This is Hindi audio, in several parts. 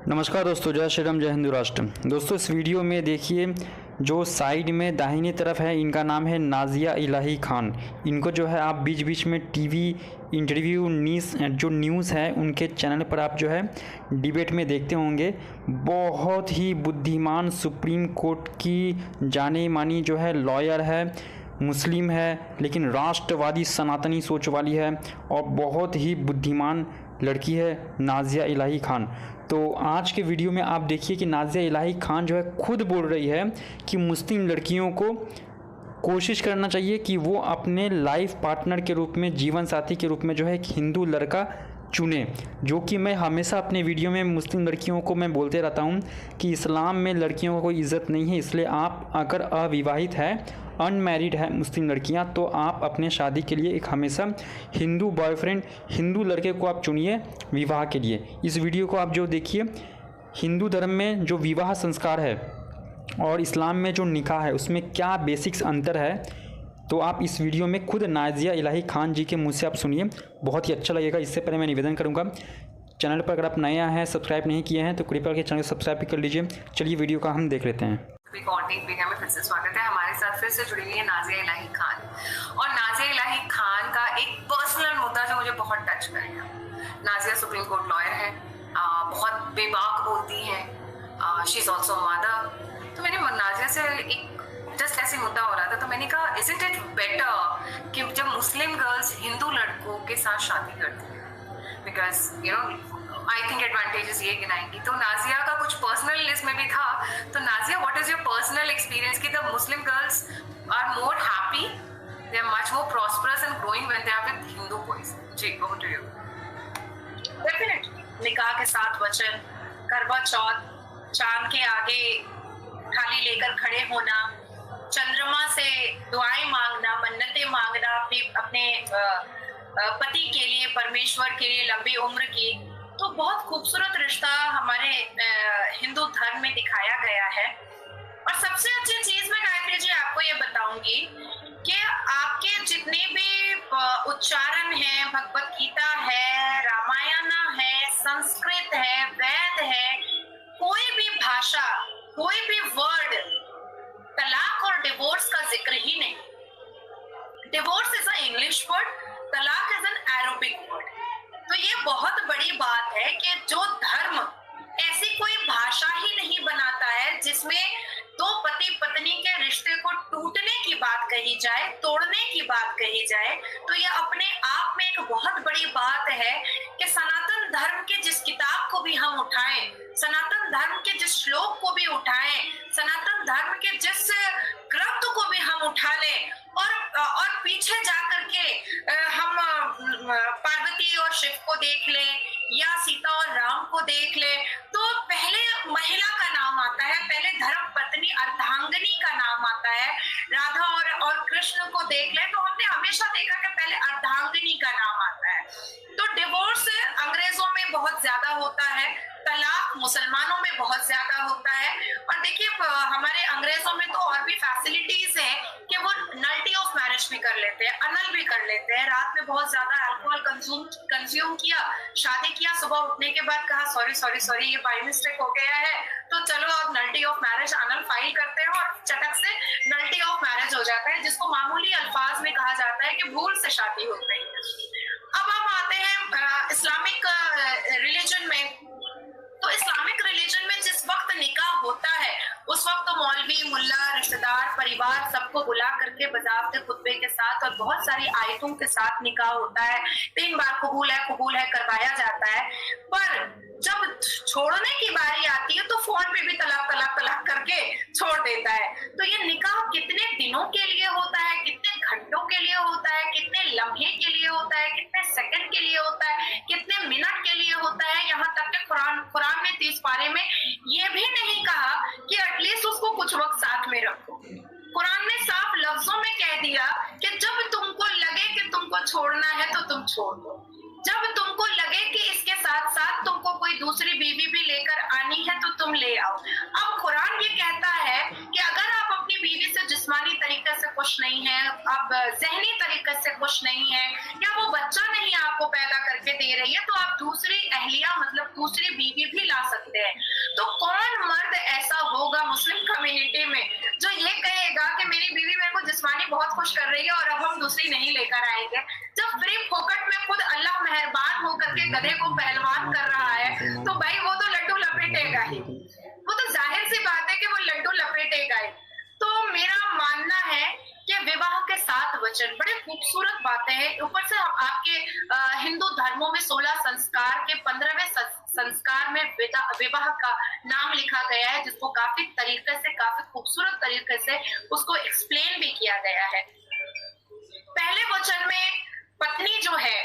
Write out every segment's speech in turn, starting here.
नमस्कार दोस्तों, जय श्री राम, जय हिंदू राष्ट्र। दोस्तों इस वीडियो में देखिए जो साइड में दाहिनी तरफ है इनका नाम है नाजिया इलाही खान। इनको जो है आप बीच बीच में टीवी इंटरव्यू न्यूज़ है उनके चैनल पर आप जो है डिबेट में देखते होंगे। बहुत ही बुद्धिमान सुप्रीम कोर्ट की जाने मानी जो है लॉयर है, मुस्लिम है लेकिन राष्ट्रवादी सनातनी सोच वाली है और बहुत ही बुद्धिमान लड़की है नाजिया इलाही खान। तो आज के वीडियो में आप देखिए कि नाजिया इलाही खान जो है खुद बोल रही है कि मुस्लिम लड़कियों को कोशिश करना चाहिए कि वो अपने लाइफ पार्टनर के रूप में, जीवन साथी के रूप में जो है एक हिंदू लड़का चुने। जो कि मैं हमेशा अपने वीडियो में मुस्लिम लड़कियों को मैं बोलते रहता हूँ कि इस्लाम में लड़कियों को कोई इज़्ज़त नहीं है। इसलिए आप अगर अविवाहित है, अनमैरिड है मुस्लिम लड़कियां, तो आप अपने शादी के लिए एक हमेशा हिंदू बॉयफ्रेंड, हिंदू लड़के को आप चुनिए विवाह के लिए। इस वीडियो को आप जो देखिए, हिंदू धर्म में जो विवाह संस्कार है और इस्लाम में जो निकाह है उसमें क्या बेसिक्स अंतर है, तो आप इस वीडियो में खुद नाजिया इलाही खान जी के मुँह से आप सुनिए, बहुत ही अच्छा लगेगा। इससे पहले मैं निवेदन करूँगा, चैनल पर अगर आप नए हैं, सब्सक्राइब नहीं किए हैं तो कृपया करके चैनल को सब्सक्राइब भी कर लीजिए। चलिए वीडियो का हम देख लेते हैं। में फिर से स्वागत है। हमारे साथ फिर से जुड़ी हुई है नाजिया इलाही खान। और नाजिया इलाही खान का एक पर्सनल मुद्दा जो मुझे बहुत टच करेगा। नाजिया सुप्रीम कोर्ट लॉयर है, बहुत बेबाक बोलती है, शी इज ऑल्सो मदर। तो मैंने नाजिया से एक जस्ट ऐसे मुद्दा हो रहा था, तो मैंने कहा इजंट इट बेटर कि जब मुस्लिम गर्ल्स हिंदू लड़कों के साथ शादी करती हैं, because you know I think advantages ये गिनाएंगी। तो नाजिया का कुछ पर्सनल लिस्ट में भी था। तो Nazia, what is your personal experience कि the Muslim girls are more happy, they are much more prosperous and growing when they are with Hindu boys? जी, ओवर टू यू। डेफिनेटली निकाह के साथ वचन, करवा चौथ, चांद के आगे थाली लेकर खड़े होना, चंद्रमा से दुआएं मांगना, मन्नतें मांगना अपने पति के लिए, परमेश्वर के लिए लंबी उम्र की, तो बहुत खूबसूरत रिश्ता हमारे हिंदू धर्म में दिखाया गया है। और सबसे अच्छी चीज मैं गायत्री जी आपको ये बताऊंगी कि आपके जितने भी उच्चारण हैं, भगवत गीता है, रामायण है, संस्कृत है, वेद है, कोई भी भाषा, कोई भी वर्ड तलाक और डिवोर्स का जिक्र ही नहीं। Divorce is a English word, तलाक इज एन अरबिक वर्ड। तो ये बहुत बड़ी बात है कि जो धर्म ऐसी कोई भाषा ही नहीं बनाता है जिसमें दो पति पत्नी के रिश्ते को टूटने की बात कही जाए, तोड़ने की बात कही जाए, तो यह अपने आप में एक बहुत बड़ी बात है कि सनातन धर्म के जिस किताब को भी हम उठाएं, सनातन धर्म के जिस श्लोक को भी उठाएं, सनातन धर्म के जिस ग्रंथ को भी हम उठा लें और पीछे जाकर के हम पार्वती और शिव को देख लें या सीता और राम को देख लें, तो पहले महिला का नाम आता है, पहले धर्म पत्नी अर्धांगिनी का नाम आता है। राधा और कृष्ण को देख लें तो हमने हमेशा देखा कि पहले अर्धांगिनी का नाम आता है। तो डिवोर्स अंग्रेजों में बहुत ज्यादा होता है, तलाक मुसलमानों में बहुत ज्यादा होता है। और देखिए हमारे अंग्रेजों में तो और भी फैसिलिटीज है कि वो नल्टी ऑफ मैरिज भी कर लेते हैं, अनल भी कर लेते हैं। रात में बहुत ज्यादा अल्कोहल कंज्यूम किया, शादी किया, सुबह उठने के बाद कहा सॉरी ये बाय मिस्टेक हो गया है, तो चलो अब nullity of marriage, Anal file करते हैं और चटक से नल्टी ऑफ मैरिज हो जाता है, जिसको मामूली अल्फाज में कहा जाता है कि भूल से शादी हो गई। अब हम आते हैं इस्लामिक रिलीजन में। तो इस्लामिक रिलीजन में जिस वक्त निकाह होता है उस वक्त तो मौलवी, मुल्ला, रिश्तेदार, परिवार सबको बुला करके बजावते खुतबे के साथ और बहुत सारी आयतों के साथ निकाह होता है। 3 बार कबूल है करवाया जाता है। पर जब छोड़ने की बारी आती है तो फोन पे भी तलाक करके छोड़ देता है। तो ये निकाह कितने दिनों के लिए होता है, कितने घंटों के लिए होता है, कितने लम्हे के लिए होता है, कितने सेकंड के लिए होता है, कितने मिनट के लिए होता है, यहाँ तक कि कुरान में 30 पारे में ये भी नहीं कहा कि एटलीस्ट उसको कुछ वक्त साथ में रखो। कुरान ने साफ लफ्जों में कह दिया कि जब तुमको लगे कि तुमको छोड़ना है तो तुम छोड़ दो, जब तुमको लगे कि इसके साथ साथ तुमको कोई दूसरी बीवी भी लेकर आनी है तो तुम ले आओ। अब कुरान ये कहता है कि अगर आप अपनी बीवी से जिस जिस्मानी तरीके से खुश नहीं है, आप जहनी तरीके से खुश नहीं है, या वो बच्चा नहीं आपको पैदा करके दे रही है, तो आप दूसरी अहलिया मतलब दूसरी बीवी भी ला सकते हैं। तो कौन मर्द ऐसा होगा मुस्लिम कम्युनिटी में जो ये कहेगा कि मेरी बीवी मेरे को जिस्मानी बहुत खुश कर रही है और अब हम दूसरी नहीं लेकर आएंगे, जब फ्री फोकट में खुद अल्लाह मेहरबान होकर के गधे को पहलवान कर रहा है, तो भाई वो तो लड्डू लपेटेगा ही, वो तो जाहिर सी बात है कि वो लड्डू लपेटेगा ही। तो मेरा मानना है कि विवाह के 7 वचन बड़े खूबसूरत बातें हैं। ऊपर से आपके हिंदू धर्मों में 16 संस्कार के 15वें संस्कार में विवाह का नाम लिखा गया है, जिसको काफी तरीके से, काफी खूबसूरत तरीके से उसको एक्सप्लेन भी किया गया है। पहले वचन में पत्नी जो है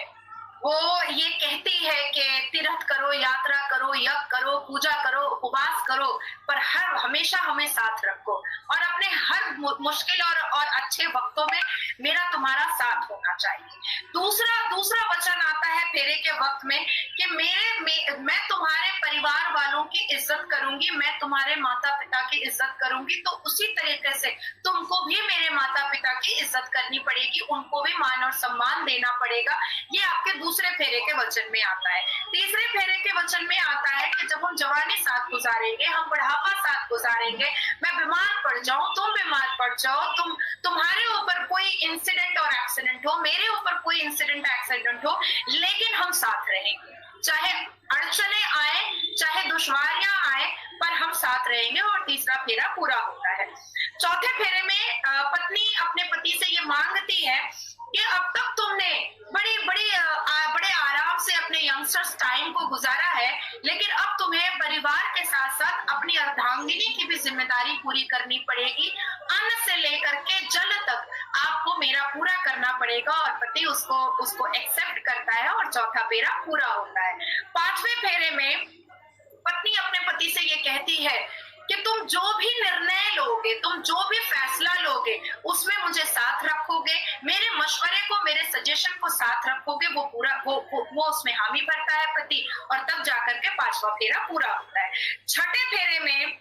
वो ये कहती है कि तीर्थ करो, यात्रा करो, यज्ञ करो, पूजा करो, उपवास करो, पर हमेशा हमें साथ रखो और अपने हर मुश्किल और अच्छे वक्तों में मेरा तुम्हारा साथ होना चाहिए। दूसरा वचन आता है फेरे के वक्त में कि मैं तुम्हारे परिवार वालों की इज्जत करूंगी, मैं तुम्हारे माता पिता की इज्जत करूंगी, तो उसी तरीके से तुमको भी मेरे माता पिता की इज्जत करनी पड़ेगी, उनको भी मान और सम्मान देना पड़ेगा। ये आपके दूसरे फेरे के वचन में आता है। तीसरे फेरे के वचन में आता है कि जब हम जवानी साथ गुजारेंगे, हम बुढ़ापा साथ गुजारेंगे, मैं बीमार पड़ जाऊं, तुम बीमार पड़ जाओ, तुम्हारे ऊपर कोई इंसिडेंट और एक्सीडेंट हो, मेरे ऊपर कोई इंसिडेंट एक्सीडेंट हो, लेकिन हम साथ रहेंगे, चाहे अड़चने आए, चाहे दुश्वारियां आए, पर हम साथ रहेंगे। और तीसरा फेरा पूरा होता है। चौथे फेरे में पत्नी अपने पति से ये मांगती है कि अब तक तुमने बड़े आराम से अपने यंगस्टर्स टाइम को गुजारा है, लेकिन अब तुम्हें परिवार के साथ साथ अपनी अर्धांगिनी की भी जिम्मेदारी पूरी करनी पड़ेगी। अन्न से लेकर के जल तक आपको मेरा पूरा करना पड़ेगा, और पति उसको एक्सेप्ट करता है और चौथा फेरा पूरा होता है। 5वें फेरे में पत्नी अपने पति से ये कहती है कि तुम जो भी निर्णय लोगे, तुम जो भी फैसला लोगे, उसमें मुझे साथ रखोगे, मेरे मशवरे को, मेरे सजेशन को साथ रखोगे, वो उसमें हामी भरता है पति, और तब जाकर के 5वां फेरा पूरा होता है। छठे फेरे में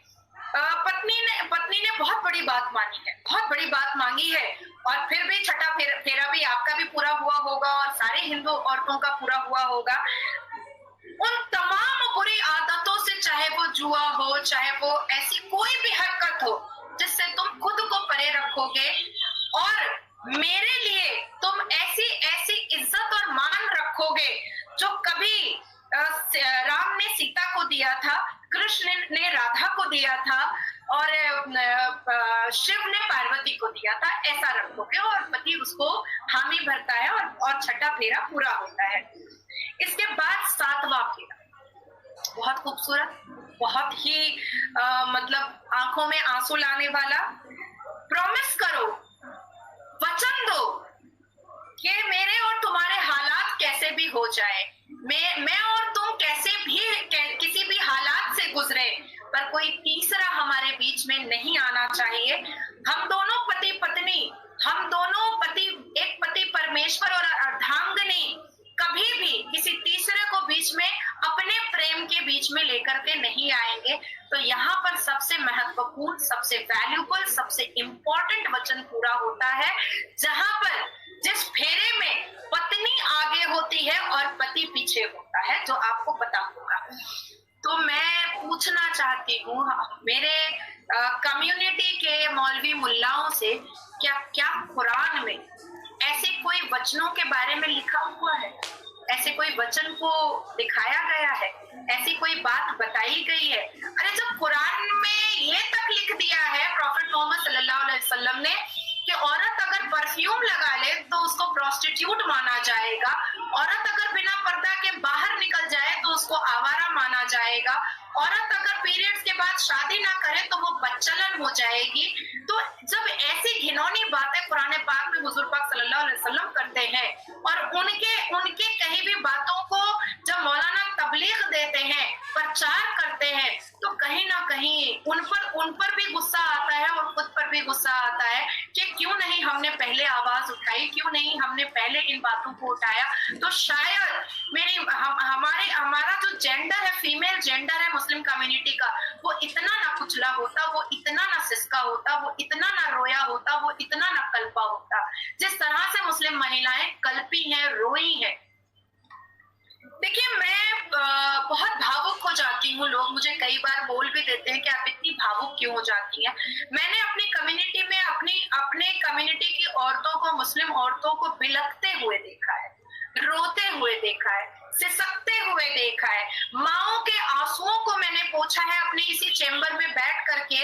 पत्नी ने बहुत बड़ी बात मानी है, बहुत बड़ी बात मांगी है, और फिर भी छठा फेरा भी आपका भी पूरा हुआ होगा और सारे हिंदू औरतों का पूरा हुआ होगा। उन तमाम बुरी आदतों से, चाहे वो जुआ हो, चाहे वो ऐसी कोई भी हरकत हो जिससे तुम खुद को परे रखोगे, और मेरे लिए तुम ऐसी इज्जत और मान रखोगे जो कभी राम ने सीता को दिया था, कृष्ण ने राधा को दिया था, और शिव ने पार्वती को दिया था, ऐसा रखोगे, और पति उसको हामी भरता है और छठा फेरा पूरा होता है। इसके बाद 7वां फेरा बहुत खूबसूरत, बहुत ही मतलब आंखों में आंसू लाने वाला। प्रॉमिस करो, वचन दो कि मेरे और तुम्हारे हालात कैसे भी हो जाए, मैं और तुम कैसे भी किसी भी हालात से गुजरे, पर कोई तीसरा हमारे बीच में नहीं आना चाहिए। हम दोनों पति पत्नी, हम दोनों एक पति परमेश्वर और अर्धांगिनी कभी भी किसी तीसरे को बीच में, अपने प्रेम के बीच में लेकर के नहीं आएंगे। तो यहाँ पर सबसे महत्वपूर्ण, सबसे वैल्यूबल, सबसे इंपॉर्टेंट वचन पूरा होता है, जहां पर जिस फेरे में पत्नी आगे होती है और पति पीछे होता है, जो आपको पता होगा। तो मैं पूछना चाहती हूँ मेरे कम्युनिटी के मौलवी मुल्लाओं से, क्या कुरान में ऐसे कोई वचनों के बारे में लिखा हुआ है, ऐसे कोई वचन को दिखाया गया है, ऐसी कोई बात बताई गई है? अरे जब कुरान में ये तक लिख दिया है प्रॉफेट मोहम्मद सल्लल्लाहु अलैहि वसल्लम ने कि औरत अगर परफ्यूम लगा ले तो उसको प्रोस्टिट्यूट माना जाएगा, औरत अगर बिना पर्दा के बाहर निकल जाए तो उसको आवारा माना जाएगा, औरत अगर पीरियड्स के बाद शादी ना करे तो वो बच्चलन हो जाएगी। तो जब ऐसी घिनौनी बातें कुरान पाक में हुजूर पाक सल्लल्लाहु अलैहि वसल्लम करते हैं, और उनके कहीं भी बातों को जब मौलाना तबलीग देते हैं, प्रचार करते हैं, तो कहीं ना कहीं उन पर भी गुस्सा आता है और खुद पर भी गुस्सा आता है कि क्यों नहीं हमने पहले आवाज उठाई, क्यों नहीं हमने पहले इन बातों को उठाया। तो शायद हमारा जो जेंडर है, फीमेल जेंडर है मुस्लिम कम्युनिटी का, वो इतना ना कुचला होता, वो इतना ना सिसका होता, वो इतना ना रोया होता, वो इतना ना कल्पा होता, जिस तरह से मुस्लिम महिलाएं कल्पी हैं, रोई हैं। देखिए, मैं बहुत भावुक हो जाती हूँ। लोग मुझे कई बार बोल भी देते हैं कि आप इतनी भावुक क्यों हो जाती हैं। मैंने अपनी कम्युनिटी में अपने कम्युनिटी की औरतों को, मुस्लिम औरतों को बिलखते हुए देखा है, रोते हुए देखा है, सिसकते हुए देखा है। माओं के आंसुओं को मैंने पोंछा है अपने इसी चेंबर में बैठ करके।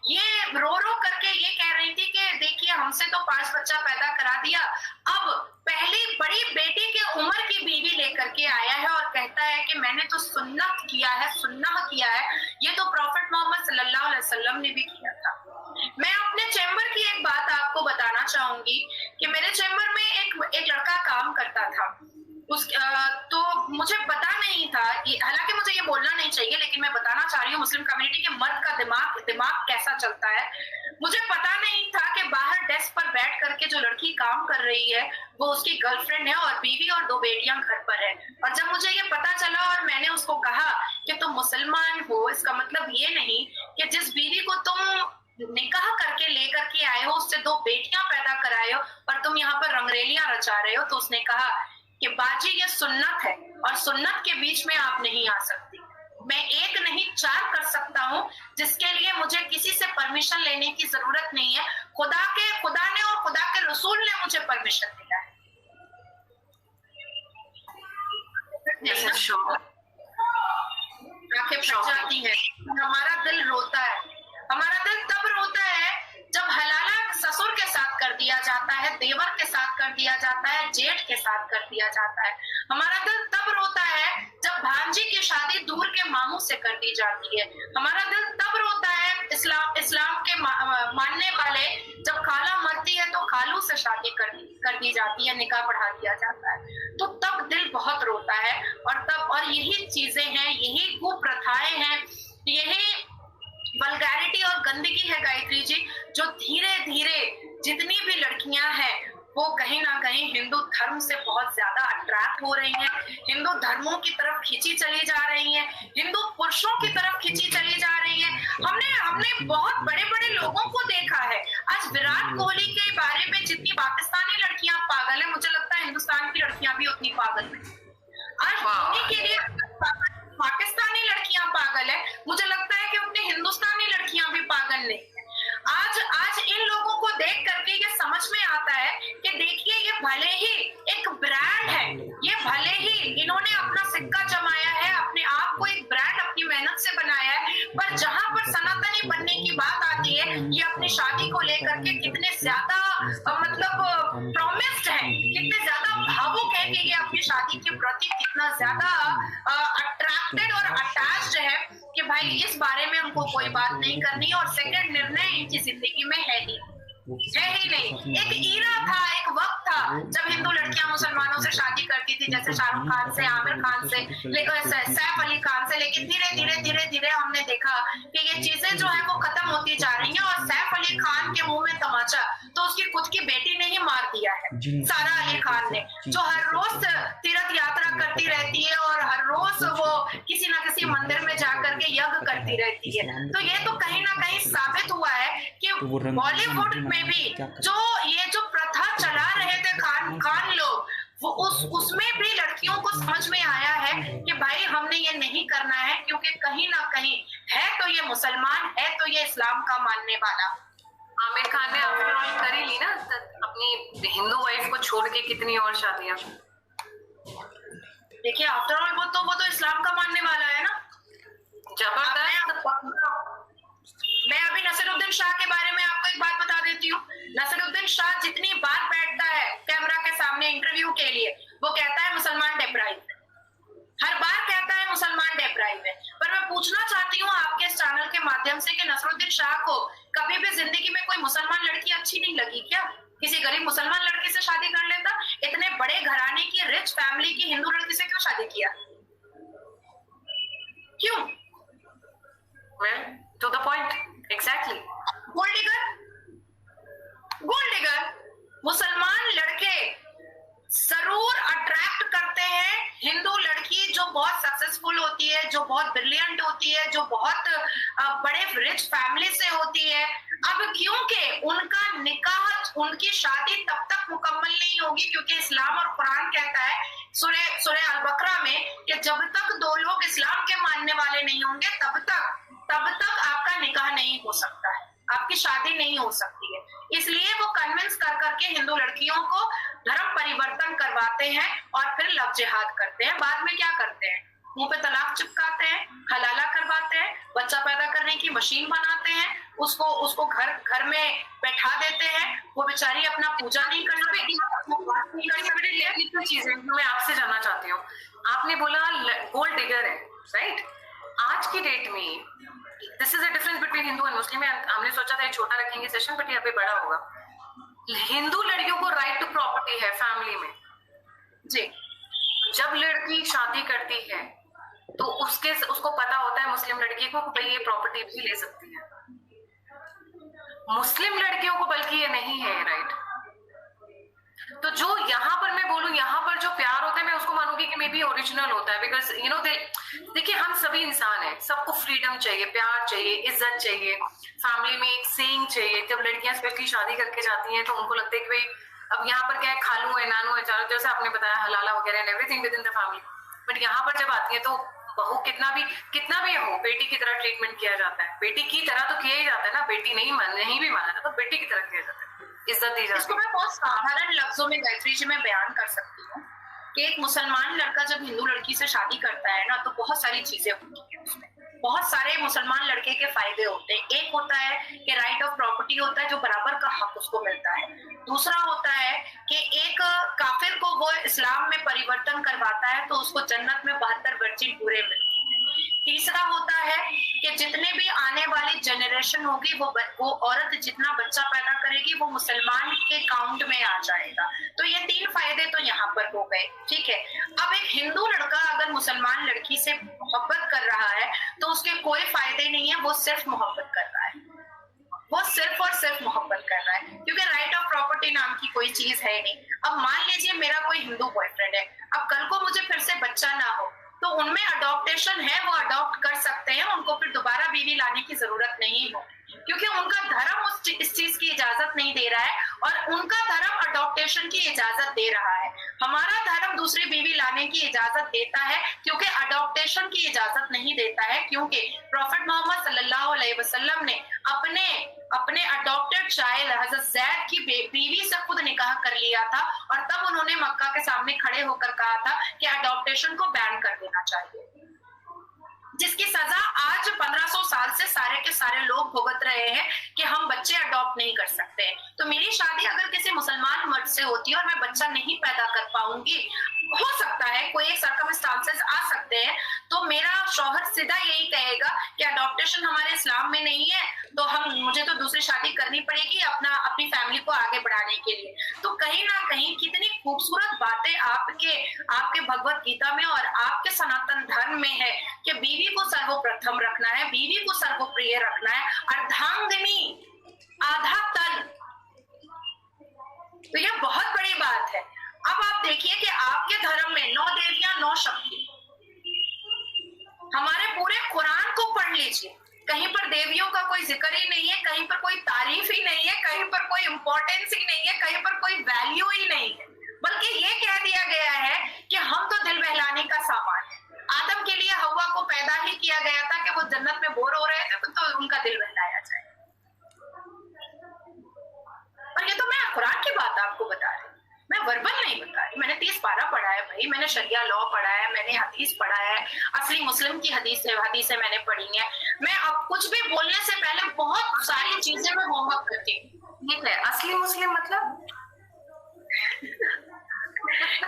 ये रो रो करके ये कह रही थी कि देखिए, हमसे तो 5 बच्चा पैदा करा दिया, अब पहली बड़ी बेटी के उम्र की बीवी लेकर के आया है और कहता है कि मैंने तो सुन्नत किया है, सुन्नह किया है। ये तो प्रॉफेट मोहम्मद सल्लल्लाहु अलैहि वसल्लम ने भी किया था। मैं अपने चेंबर की एक बात आपको बताना चाहूंगी कि मेरे चेंबर में एक लड़का काम करता था। तो मुझे पता नहीं था, हालांकि मुझे ये बोलना नहीं चाहिए, लेकिन मैं बताना चाह रही हूँ मुस्लिम कम्युनिटी के मर्द का दिमाग कैसा चलता है। मुझे पता नहीं था कि बाहर डेस्क पर बैठ करके जो लड़की काम कर रही है वो उसकी गर्लफ्रेंड है और बीवी और 2 बेटियां घर पर है। और जब मुझे ये पता चला और मैंने उसको कहा कि तुम मुसलमान हो, इसका मतलब ये नहीं कि जिस बीवी को तुम निकाह करके लेकर के आए हो उससे 2 बेटियां पैदा कराए हो और तुम यहाँ पर रंगरेलियां रचा रहे हो। तो उसने कहा कि बाजी ये सुन्नत है और सुन्नत के बीच में आप नहीं आ सकती। मैं 1 नहीं 4 कर सकता हूँ, जिसके लिए मुझे किसी से परमिशन लेने की जरूरत नहीं है। खुदा ने और खुदा के रसूल ने मुझे परमिशन दिया है। आंखें फट जाती हैं, हमारा दिल रोता है। हमारा दिल तब रोता है जब हलाला ससुर के साथ कर दिया जाता है, देवर के साथ कर दिया जाता है, जेठ के साथ कर दिया जाता है। हमारा दिल तब रोता है जब भांजी की शादी दूर के मामू से कर दी जाती है। हमारा दिल तब रोता है इस्लाम के मानने वाले जब खाला मरती है तो खालू से शादी कर दी जाती है, निकाह पढ़ा दिया जाता है। तो तब दिल बहुत रोता है। और यही चीजें हैं, यही कुप्रथाएं हैं, यही वल्गैरिटी और गंदगी है गायत्री जी, जो धीरे धीरे जितनी भी लड़कियां हैं वो कहीं ना कहीं हिंदू धर्म से बहुत ज्यादा अट्रैक्ट हो रही हैं, हिंदू धर्मों की तरफ खींची चली जा रही हैं, हिंदू पुरुषों की तरफ खींची चली जा रही हैं। हमने बहुत बड़े बड़े लोगों को देखा है। आज विराट कोहली के बारे में जितनी पाकिस्तानी लड़कियां पागल है, मुझे लगता है हिंदुस्तान की लड़कियां भी उतनी पागल है। आज धोनी के लिए पाकिस्तानी लड़कियां पागल है, मुझे लगता है कि उतनी हिंदुस्तानी लड़कियां भी पागल नहीं। आज इन लोगों को देख करके ये समझ में आता है कि देखिए, ये भले ही एक ब्रांड है, ये भले ही इन्होंने अपना सिक्का जमाया है, अपने आप को एक ब्रांड अपनी मेहनत से बनाया है, पर जहां पर सनातनी बनने की बात आती है, ये अपनी शादी को लेकर के कितने ज्यादा मतलब प्रॉमिस्ड है, कितने ज्यादा भावुक है कि ये अपनी शादी के प्रति कितना ज्यादा अट्रैक्टेड और अटैच्ड है कि भाई इस बारे में हमको कोई बात नहीं करनी। और सेकंड निर्णय इनकी जिंदगी में है ही नहीं। एक ईरा था, एक वक्त था जब हिंदू लड़कियां मुसलमानों से शादी करती थी, जैसे शाहरुख खान से, आमिर खान से, सैफ अली खान से। लेकिन धीरे धीरे हमने देखा कि ये चीजें जो है वो खत्म होती जा रही हैं। और सैफ अली खान के मुंह में तमाचा तो उसकी खुद की बेटी ने ही मार दिया है, सारा अली खान ने, जो हर रोज तीर्थ यात्रा करती रहती है और हर रोज वो किसी ना किसी मंदिर में जाकर के यज्ञ करती रहती है। तो ये तो कहीं ना कहीं साबित हुआ है कि बॉलीवुड में भी जो प्रथा चला रहे थे खान लोग, वो उसमें भी लड़कियों को समझ में आया है कि भाई हमने ये नहीं करना है, क्योंकि कहीं ना कहीं है तो ये मुसलमान, है तो ये इस्लाम का मानने वाला। आमिर खान ने आफ्टर ऑल कर ही ली ना अपनी हिंदू वाइफ को छोड़ के कितनी और शादियां। देखिए, आफ्टर ऑल वो तो इस्लाम का मानने वाला है ना, जबरदस्त। मैं अभी नसीरुद्दीन शाह के बारे में आपको एक बात बता देती हूँ। नसीरुद्दीन शाह जितनी बार बैठता है कैमरा के सामने इंटरव्यू के लिए, वो कहता है मुसलमान डेप्राइव है, हर बार कहता है मुसलमान डेप्राइव है। पर मैं पूछना चाहती हूँ आपके इस चैनल के माध्यम से कि नसीरुद्दीन शाह को कभी भी जिंदगी में कोई मुसलमान लड़की अच्छी नहीं लगी क्या? किसी गरीब मुसलमान लड़की से शादी कर लेता? इतने बड़े घराने की, रिच फैमिली की हिंदू लड़की से क्यों शादी किया? क्यों? Well, to the point, exactly. Gold digger, मुसलमान लड़के जरूर अट्रैक्ट करते हैं हिंदू लड़की जो बहुत सक्सेसफुल होती है, जो बहुत ब्रिलियंट होती है, जो बहुत बड़े रिच फैमिली से होती है। अब क्योंकि उनका निकाह, उनकी शादी तब तक मुकम्मल नहीं होगी, क्योंकि इस्लाम और कुरान कहता है सूरह अल बकरा में कि जब तक दो लोग इस्लाम के मानने वाले नहीं होंगे तब तक आपका निकाह नहीं हो सकता है, आपकी शादी नहीं हो सकती है। इसलिए वो कन्विंस कर करके हिंदू लड़कियों को धर्म परिवर्तन करवाते हैं और फिर लव जिहाद करते हैं। बाद में क्या करते हैं, मुंह पे तलाक चिपकाते हैं, हलाला करवाते हैं, बच्चा पैदा करने की मशीन बनाते हैं, उसको घर में बैठा देते हैं, वो बेचारी अपना पूजा नहीं कर सकती। चीजें मैं आपसे जानना चाहती हूँ, आपने बोला गोल्ड डिगर है, राइट? आज की डेट में this is a difference between Hindu and Muslim. हमने सोचा था ये छोटा रखेंगे सेशन, बट यहाँ पे बड़ा होगा। हिंदू लड़कियों को राइट टू प्रॉपर्टी है फैमिली में जी। जब लड़की शादी करती है तो उसको पता होता है मुस्लिम लड़की को भाई ये प्रॉपर्टी भी ले सकती है। मुस्लिम लड़कियों को बल्कि ये नहीं है, राइट? तो जो यहाँ पर मैं बोलूं, यहाँ पर जो प्यार होता है मैं उसको मानूंगी कि मे बी ओरिजिनल होता है, बिकॉज यू नो देखिए हम सभी इंसान हैं, सबको फ्रीडम चाहिए, प्यार चाहिए, इज्जत चाहिए, फैमिली में एक सेइंग चाहिए। जब लड़कियां स्पेशली शादी करके जाती हैं तो उनको लगता है कि भाई अब यहाँ पर क्या है, खालू है, नानू है, चारों, जैसे आपने बताया हलाला वगैरह and everything with in the family. But यहाँ पर जब आती है तो बहू कितना भी हो, बेटी की तरह ट्रीटमेंट किया जाता है। बेटी की तरह तो किया ही जाता है ना, बेटी नहीं भी माना जाता तो बेटी की तरह किया जाता है, इज्जत दी जाती है। इसको मैं बहुत साधारण लफ्जों में गायत्री जी में बयान कर सकती हूँ कि एक मुसलमान लड़का जब हिंदू लड़की से शादी करता है ना, तो बहुत सारी चीजें होती है उसमें, बहुत सारे मुसलमान लड़के के फायदे होते हैं। एक होता है कि राइट ऑफ प्रॉपर्टी होता है, जो बराबर का हक उसको मिलता है। दूसरा होता है कि एक काफिर को वो इस्लाम में परिवर्तन करवाता है तो उसको जन्नत में 72 वर्जिन पूरे मिलते हैं। तीसरा होता है कि जितने भी आने वाली जनरेशन होगी वो औरत जितना बच्चा पैदा करेगी वो मुसलमान के काउंट में आ जाएगा। तो ये 3 फायदे तो यहाँ पर हो गए, ठीक है। अब एक हिंदू लड़का अगर मुसलमान लड़की से मोहब्बत कर रहा है तो उसके कोई फायदे नहीं है, वो सिर्फ मोहब्बत कर रहा है, वो सिर्फ और सिर्फ मोहब्बत कर रहा है, क्योंकि राइट ऑफ प्रॉपर्टी नाम की कोई चीज है नहीं। अब मान लीजिए मेरा कोई हिंदू बॉयफ्रेंड है, अब कल को मुझे फिर से बच्चा ना हो तो उनमें अडॉप्टेशन है, वो अडॉप्ट कर सकते हैं, उनको फिर दोबारा बीवी लाने की जरूरत नहीं हो, क्योंकि उनका धर्म इस चीज की इजाजत नहीं दे रहा है और उनका धर्म अडॉप्टेशन की इजाजत दे रहा है। हमारा धर्म दूसरी बीवी लाने की इजाजत देता है क्योंकि अडॉप्टेशन की इजाजत नहीं देता है, क्योंकि प्रॉफेट मोहम्मद सल्लल्लाहु अलैहि वसल्लम ने अपने अडॉप्टेड चाइल्ड हजरत जैद की बीवी से खुद निकाह कर लिया था और तब उन्होंने मक्का के सामने खड़े होकर कहा था कि अडॉप्टेशन को बैन कर देना चाहिए, जिसकी सजा आज 1500 साल से सारे के सारे लोग भुगत रहे हैं कि हम बच्चे अडॉप्ट नहीं कर सकते। तो मेरी शादी अगर किसी मुसलमान मर्द से होती है और मैं बच्चा नहीं पैदा कर पाऊंगी, हो सकता है कोई एक सर्कमस्टांसेस आ सकते हैं, तो मेरा शौहर सीधा यही कहेगा कि अडॉप्टेशन हमारे इस्लाम में नहीं है, तो मुझे तो दूसरी शादी करनी पड़ेगी अपनी फैमिली को आगे बढ़ाने के लिए। तो कहीं ना कहीं कितनी खूबसूरत बातें आपके भगवत गीता में और आपके सनातन धर्म में है कि बीवी को सर्वप्रथम रखना है, बीवी को सर्वप्रिय रखना है, अर्धांगिनी आधा तन। तो यह बहुत बड़ी बात है। अब आप देखिए कि आपके धर्म में 9 देवियां 9 शक्ति, हमारे पूरे कुरान को पढ़ लीजिए, कहीं पर देवियों का कोई जिक्र ही नहीं है, कहीं पर कोई तारीफ ही नहीं है, कहीं पर कोई इंपॉर्टेंस ही नहीं है, कहीं पर कोई वैल्यू ही नहीं है, बल्कि ये कह दिया गया है कि हम तो दिल बहलाने का सामान है। आदम के लिए हव्वा को पैदा ही किया गया था कि वो जन्नत में बोर हो रहे थे तो उनका दिल बहलाया जाए। और ये तो मैं कुरान की बात आपको बता रही हूँ, मैं वर्बल नहीं बता रही। मैंने 30 पारा पढ़ा है भाई, मैंने शरिया लॉ पढ़ा है, मैंने हदीस पढ़ा है, असली मुस्लिम की हदीसें मैंने पढ़ी हैं। मैं अब कुछ भी बोलने से पहले बहुत सारी चीजें मैं होमवर्क करती हूँ। ठीक है, असली मुस्लिम मतलब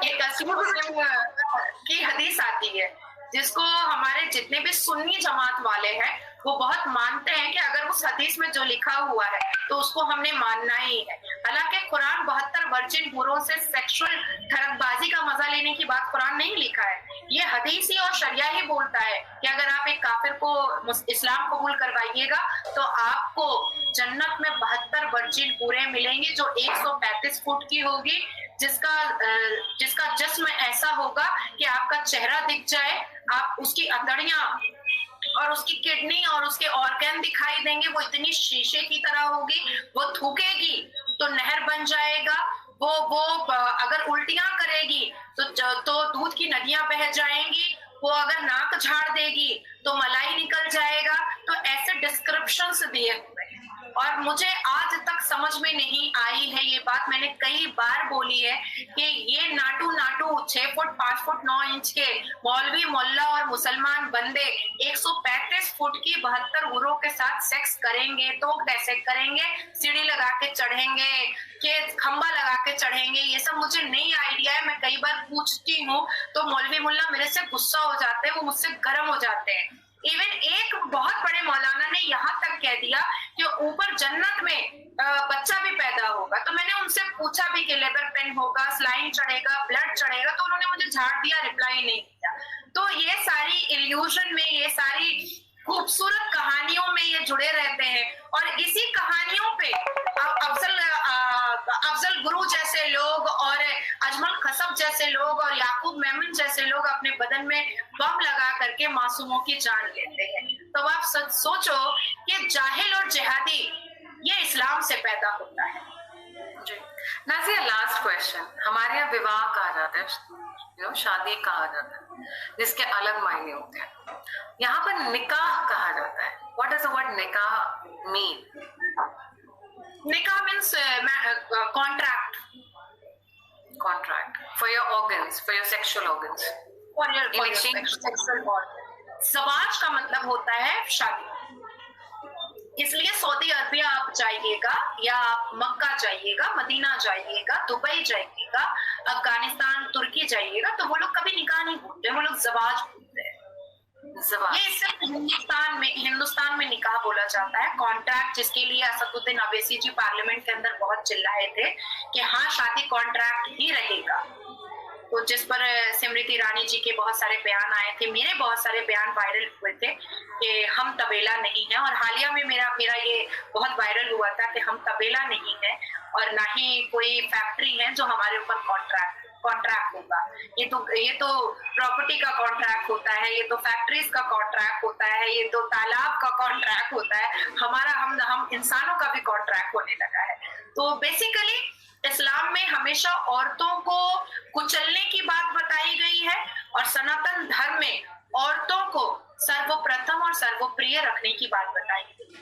एक असली मुस्लिम की हदीस आती है जिसको हमारे जितने भी सुन्नी जमात वाले हैं वो बहुत मानते हैं कि अगर उस हदीस में जो लिखा हुआ है तो उसको हमने मानना ही है। हालांकि कुरान 72 वर्जिन हूरों से सेक्सुअल ठरकबाजी का मजा लेने की बात कुरान नहीं लिखा है, ये हदीस ही और शरिया ही बोलता है कि अगर आप एक काफिर को इस्लाम कबूल करवाइएगा तो आपको जन्नत में 72 वर्जिन हूरें मिलेंगी जो 135 फुट की होगी, जिसका जिस्म ऐसा होगा कि आपका चेहरा दिख जाए, आप उसकी अंतड़ियां और उसकी किडनी और उसके ऑर्गन दिखाई देंगे, वो इतनी शीशे की तरह होगी, वो थूकेगी तो नहर बन जाएगा, वो अगर उल्टियां करेगी तो दूध की नदियां बह जाएंगी, वो अगर नाक झाड़ देगी तो मलाई निकल जाएगा। तो ऐसे डिस्क्रिप्शंस दिए हुए हैं और मुझे आज तक समझ में नहीं आई है, ये बात मैंने कई बार बोली है कि ये नाटू 6 फुट 5 फुट 9 इंच के मौलवी मोल्ला और मुसलमान बंदे 135 फुट की 72 हूरों के साथ सेक्स करेंगे तो कैसे करेंगे, सीढ़ी लगा के चढ़ेंगे कि खंबा लगा के चढ़ेंगे, ये सब मुझे नहीं आइडिया है। मैं कई बार पूछती हूँ तो मौलवी मुल्ला मेरे से गुस्सा हो जाते हैं, वो मुझसे गर्म हो जाते हैं। इवन एक बहुत बड़े मौलाना ने यहाँ तक कह दिया कि ऊपर जन्नत में बच्चा भी पैदा होगा। तो मैंने उनसे पूछा भी कि लेबर पेन होगा, स्लाइन चढ़ेगा, ब्लड चढ़ेगा, तो उन्होंने मुझे झाड़ दिया, रिप्लाई नहीं किया। तो ये सारी इल्यूजन में, ये सारी खूबसूरत कहानियों में ये जुड़े रहते हैं और इसी कहानियों पे अफजल गुरु जैसे लोग और अजमल खसब जैसे लोग और याकूब मेमन जैसे लोग अपने बदन में बम लगा करके मासूमों की जान लेते हैं। तो आप सोचो कि जाहिल और जिहादी ये इस्लाम से पैदा होता है। नाज़िया, लास्ट क्वेश्चन, हमारे यहाँ विवाह कहा जाता है, शादी कहा जाता है, जिसके अलग मायने होते हैं। यहाँ पर निकाह कहा जाता है। What does the word nikah mean? Nikah means contract for your organs, for your sexual organs, for your sexual organ. ज़वाज का मतलब होता है शादी। इसलिए सऊदी अरबिया आप जाइएगा या आप मक्का जाइएगा, मदीना जाइएगा, दुबई जाइएगा, अफगानिस्तान, तुर्की जाइएगा, तो वो लोग कभी निकाह नहीं बोलते, वो लोग ज़वाज बोलते हैं। ये सिर्फ हिंदुस्तान में निकाह बोला जाता है। कॉन्ट्रैक्ट, जिसके लिए असदुद्दीन अवैसी जी पार्लियामेंट के अंदर बहुत चिल्लाए थे कि हाँ शादी कॉन्ट्रैक्ट ही रहेगा, तो जिस पर स्मृति ईरानी जी के बहुत सारे बयान आए थे, मेरे बहुत सारे बयान वायरल हुए थे कि हम तबेला नहीं है, और हालिया में मेरा ये बहुत वायरल हुआ था कि हम तबेला नहीं है और ना ही कोई फैक्ट्री है जो हमारे ऊपर कॉन्ट्रैक्ट होगा। ये तो प्रॉपर्टी का कॉन्ट्रैक्ट होता है, ये तो फैक्ट्रीज का कॉन्ट्रैक्ट होता है, ये तो तालाब का कॉन्ट्रैक्ट होता है, हमारा हम इंसानों का भी कॉन्ट्रैक्ट होने लगा है। तो बेसिकली इस्लाम में हमेशा औरतों को कुचलने की बात बताई गई है और सनातन धर्म में औरतों को सर्वप्रथम और सर्वप्रिय रखने की बात बताई गई है।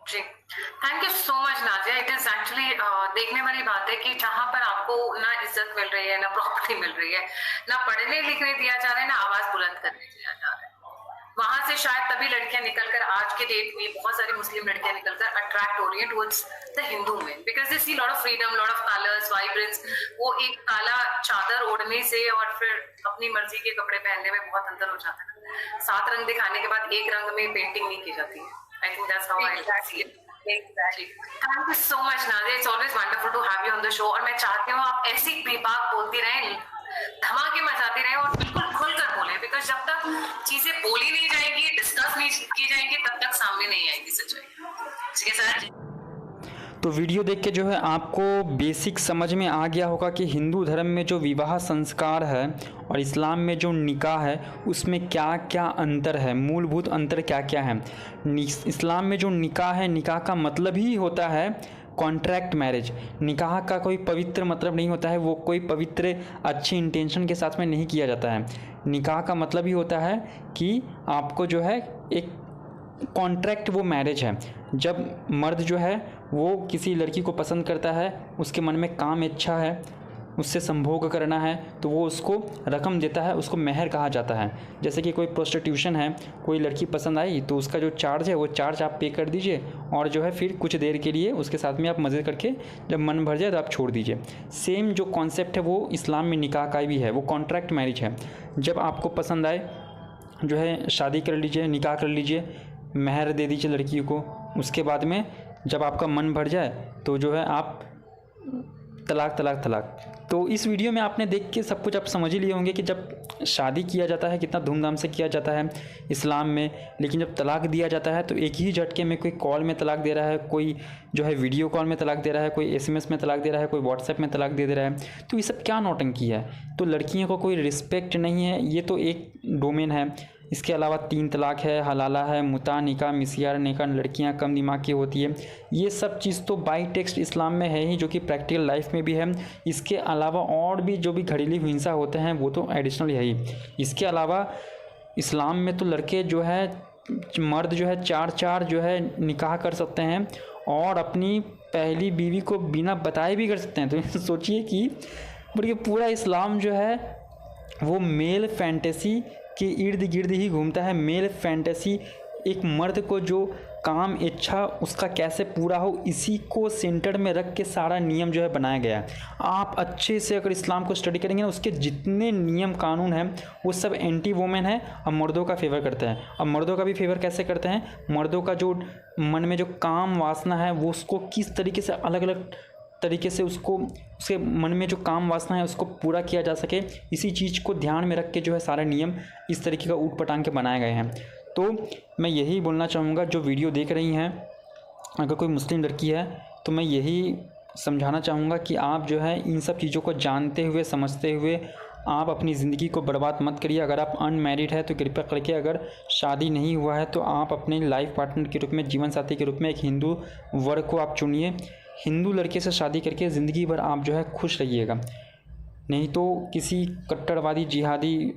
जी, thank you so much Nazia. It is actually देखने वाली बात है कि जहां पर आपको ना इज्जत मिल रही है, ना प्रॉपर्टी मिल रही है, ना पढ़ने लिखने दिया जा रहा है, ना आवाज बुलंद करने दिया जा रहा है, वहां से शायद तभी लड़कियां निकलकर आज के डेट में बहुत सारी मुस्लिम लड़कियां निकलकर अट्रैक्ट हो रही हैं towards the Hindu main, because they see lot of freedom, lot of colours, vibrance. वो एक काला चादर ओढ़ने से और फिर अपनी मर्जी के कपड़े पहनने में बहुत अंतर हो जाता है। 7 रंग दिखाने के बाद एक रंग में पेंटिंग नहीं की जाती है। I think that's how I see it. Exactly. Thank you so much, Nadia. It's always wonderful to have you on the show. और मैं चाहती हूँ आप ऐसी बेबाक बोलती रहें, धमाके मचाती रहें और बिल्कुल खुलकर बोलें, बिकॉज जब तक चीजें बोली नहीं जाएंगी, डिस्कस नहीं की जाएंगी, तब तक सामने नहीं आएगी सच्चाई। ठीक है सर? तो वीडियो देख के जो है आपको बेसिक समझ में आ गया होगा कि हिंदू धर्म में जो विवाह संस्कार है और इस्लाम में जो निकाह है उसमें क्या क्या अंतर है, मूलभूत अंतर क्या क्या है। इस्लाम में जो निकाह है, निकाह का मतलब ही होता है कॉन्ट्रैक्ट मैरिज। निकाह का कोई पवित्र मतलब नहीं होता है, वो कोई पवित्र अच्छी इंटेंशन के साथ में नहीं किया जाता है। निकाह का मतलब ही होता है कि आपको जो है एक कॉन्ट्रैक्ट, वो मैरिज है। जब मर्द जो है वो किसी लड़की को पसंद करता है, उसके मन में काम इच्छा है, उससे संभोग करना है, तो वो उसको रकम देता है, उसको मेहर कहा जाता है। जैसे कि कोई प्रोस्टिट्यूशन है, कोई लड़की पसंद आई तो उसका जो चार्ज है वो चार्ज आप पे कर दीजिए और जो है फिर कुछ देर के लिए उसके साथ में आप मज़े करके जब मन भर जाए तो आप छोड़ दीजिए। सेम जो कॉन्सेप्ट है वो इस्लाम में निकाह का भी है, वो कॉन्ट्रैक्ट मैरिज है। जब आपको पसंद आए, जो है शादी कर लीजिए, निकाह कर लीजिए, महर दे दीजिए लड़की को। उसके बाद में जब आपका मन भर जाए तो जो है आप तलाक तलाक तलाक। तो इस वीडियो में आपने देख के सब कुछ आप समझ ही लिए होंगे कि जब शादी किया जाता है कितना धूमधाम से किया जाता है इस्लाम में, लेकिन जब तलाक दिया जाता है तो एक ही झटके में कोई कॉल में तलाक दे रहा है, कोई जो है वीडियो कॉल में तलाक दे रहा है, कोई SMS में तलाक दे रहा है, कोई व्हाट्सएप में तलाक दे रहा है। तो ये सब क्या नौटंकी है? तो लड़कियों को कोई रिस्पेक्ट नहीं है, ये तो एक डोमेन है। इसके अलावा 3 तलाक है, हलाला है, मुता, निकाह, मिसियार निकाह, लड़कियां कम दिमाग की होती है। ये सब चीज़ तो बाई टेक्स्ट इस्लाम में है ही, जो कि प्रैक्टिकल लाइफ में भी है। इसके अलावा और भी जो भी घरेलू हिंसा होते हैं वो तो एडिशनल है ही। इसके अलावा इस्लाम में तो लड़के जो है, मर्द जो है 4 जो है निकाह कर सकते हैं और अपनी पहली बीवी को बिना बताए भी कर सकते हैं। तो सोचिए कि पूरा इस्लाम जो है वो मेल फैंटेसी के इर्द गिर्द ही घूमता है। मेल फैंटेसी, एक मर्द को जो काम इच्छा उसका कैसे पूरा हो, इसी को सेंटर में रख के सारा नियम जो है बनाया गया है। आप अच्छे से अगर इस्लाम को स्टडी करेंगे ना, उसके जितने नियम कानून हैं वो सब एंटी वोमेन है और मर्दों का फेवर करते हैं। अब मर्दों का भी फेवर कैसे करते हैं? मर्दों का जो मन में जो काम वासना है वो उसको किस तरीके से अलग अलग तरीके से उसके मन में जो काम वासना है उसको पूरा किया जा सके, इसी चीज़ को ध्यान में रख के जो है सारे नियम इस तरीके का ऊट पटांग के बनाए गए हैं। तो मैं यही बोलना चाहूँगा, जो वीडियो देख रही हैं अगर कोई मुस्लिम लड़की है तो मैं यही समझाना चाहूँगा कि आप जो है इन सब चीज़ों को जानते हुए समझते हुए आप अपनी ज़िंदगी को बर्बाद मत करिए। अगर आप अनमैरिड है तो कृपया करके, अगर शादी नहीं हुआ है तो आप अपने लाइफ पार्टनर के रूप में, जीवन साथी के रूप में एक हिंदू वर को आप चुनिए। हिंदू लड़के से शादी करके ज़िंदगी भर आप जो है खुश रहिएगा। नहीं तो किसी कट्टरवादी जिहादी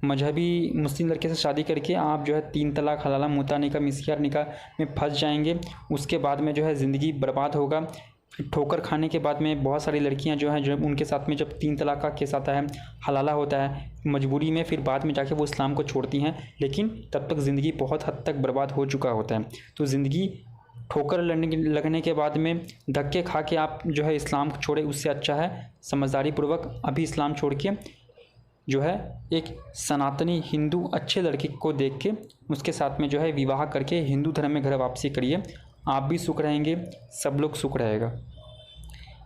मजहबी मुस्लिम लड़के से शादी करके आप जो है 3 तलाक, हलाला, मुता, निकाह, मिसियार निकाह में फंस जाएंगे। उसके बाद में जो है ज़िंदगी बर्बाद होगा। ठोकर खाने के बाद में बहुत सारी लड़कियां जो हैं, जो उनके साथ में जब 3 तलाक का केस आता है, हलाला होता है, मजबूरी में फिर बाद में जाके वो इस्लाम को छोड़ती हैं, लेकिन तब तक ज़िंदगी बहुत हद तक बर्बाद हो चुका होता है। तो ज़िंदगी ठोकर लगने के बाद में धक्के खा के आप जो है इस्लाम को छोड़े, उससे अच्छा है समझदारी पूर्वक अभी इस्लाम छोड़ के जो है एक सनातनी हिंदू अच्छे लड़के को देख के उसके साथ में जो है विवाह करके हिंदू धर्म में घर वापसी करिए। आप भी सुख रहेंगे, सब लोग सुख रहेगा।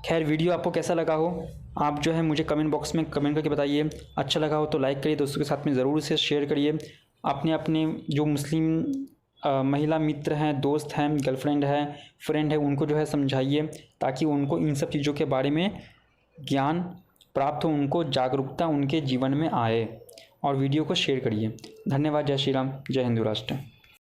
खैर, वीडियो आपको कैसा लगा हो आप जो है मुझे कमेंट बॉक्स में कमेंट करके बताइए। अच्छा लगा हो तो लाइक करिए, दोस्तों के साथ में ज़रूर से शेयर करिए। अपने जो मुस्लिम महिला मित्र हैं, दोस्त हैं, गर्लफ्रेंड है, फ्रेंड है, उनको जो है समझाइए ताकि उनको इन सब चीज़ों के बारे में ज्ञान प्राप्त हो, उनको जागरूकता उनके जीवन में आए। और वीडियो को शेयर करिए। धन्यवाद। जय श्री राम, जय हिंदू राष्ट्र।